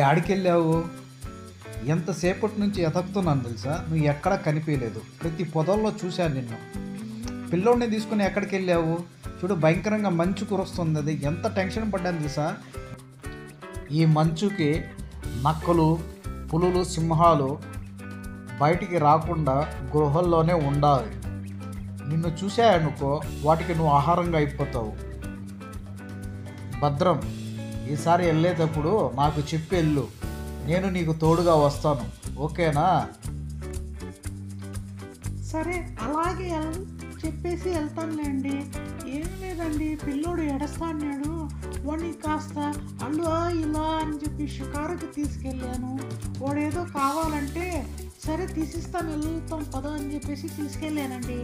ఏడికెళ్ళావు? ఎంతసేపటి నుంచి ఎతకుతున్నాను తెలుసా? నువ్వు ఎక్కడా కనిపించలేదు. ప్రతి పొదల్లో చూశాను నిన్ను. పిల్లోడిని తీసుకుని ఎక్కడికి వెళ్ళావు? చూడు, భయంకరంగా మంచు కురుస్తుంది. అది ఎంత టెన్షన్ పడ్డాను తెలుసా? ఈ మంచుకి నక్కలు, పులులు, సింహాలు బయటికి రాకుండా గృహల్లోనే ఉండాలి. నిన్ను చూశాయనుకో, వాటికి నువ్వు ఆహారంగా అయిపోతావు. భద్రం, ఈసారి వెళ్ళేటప్పుడు నాకు చెప్పి వెళ్ళు. నేను నీకు తోడుగా వస్తాను, ఓకేనా? సరే, అలాగే చెప్పేసి వెళ్తానులేండి. ఏం లేదండి, పిల్లోడు ఎడస్తాన్నాడు. వాడిని కాస్త అల్లు ఇలా అని చెప్పి షికారుకి తీసుకెళ్ళాను. వాడేదో కావాలంటే సరే తీసిస్తాను, వెళ్తాం పద అని చెప్పేసి తీసుకెళ్ళానండి.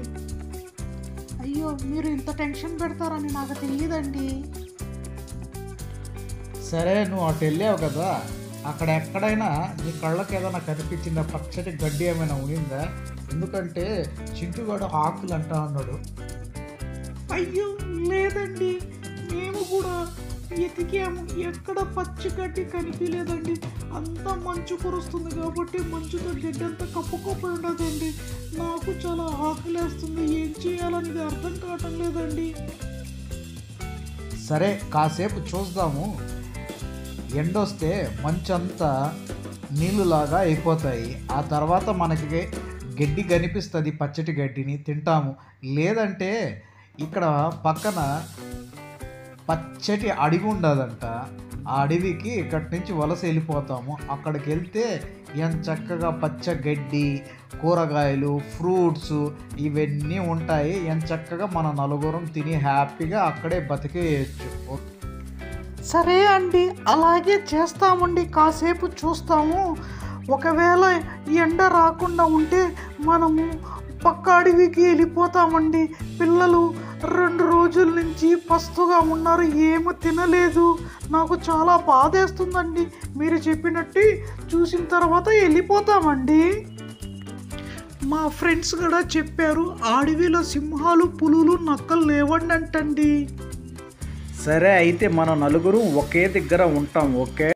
అయ్యో, మీరు ఇంత టెన్షన్ పెడతారని నాకు తెలియదండి. సరే, నువ్వు అటు వెళ్ళావు కదా, అక్కడ ఎక్కడైనా నీ కళ్ళకి ఏదైనా కనిపించిందా? పచ్చటి గడ్డి ఏమైనా ఉండిందా? ఎందుకంటే చింటుగాడు ఆకులు అంటా అన్నాడు. అయ్యో లేదండి, మేము కూడా ఎతికాము, ఎక్కడ పచ్చి గడ్డి కనిపించలేదండి. అంతా మంచు కురుస్తుంది కాబట్టి మంచుతో గడ్డంతా కప్పుకోపోయి ఉండదండి. నాకు చాలా ఆకలేస్తుంది, ఏం చేయాలనేది అర్థం కావటం లేదండి. సరే, కాసేపు చూద్దాము. ఎండొస్తే మంచంతా నీళ్ళులాగా అయిపోతాయి. ఆ తర్వాత మనకి గడ్డి కనిపిస్తుంది, పచ్చటి గడ్డిని తింటాము. లేదంటే ఇక్కడ పక్కన పచ్చటి అడవి ఉండదంట. ఆ అడవికి ఇక్కడి నుంచి వలస వెళ్ళిపోతాము. అక్కడికి వెళ్తే ఎంత చక్కగా పచ్చ గడ్డి, కూరగాయలు, ఫ్రూట్స్ ఇవన్నీ ఉంటాయి. ఎంత చక్కగా మన నలుగురం తిని హ్యాపీగా అక్కడే బతికేయచ్చు. సరే అండి, అలాగే చేస్తామండి. కాసేపు చూస్తాము. ఒకవేళ ఎండ రాకుండా ఉంటే మనము పక్క అడవికి వెళ్ళిపోతామండి. పిల్లలు 2 రోజుల నుంచి పస్తుగా ఉన్నారు, ఏమీ తినలేదు. నాకు చాలా బాధేస్తుందండి. మీరు చెప్పినట్టు చూసిన తర్వాత వెళ్ళిపోతామండి. మా ఫ్రెండ్స్ కూడా చెప్పారు, అడవిలో సింహాలు, పులులు, నక్కలు లేవండి అంటండి. సరే, అయితే మనం నలుగురు ఒకే దగ్గర ఉంటాం, ఓకే?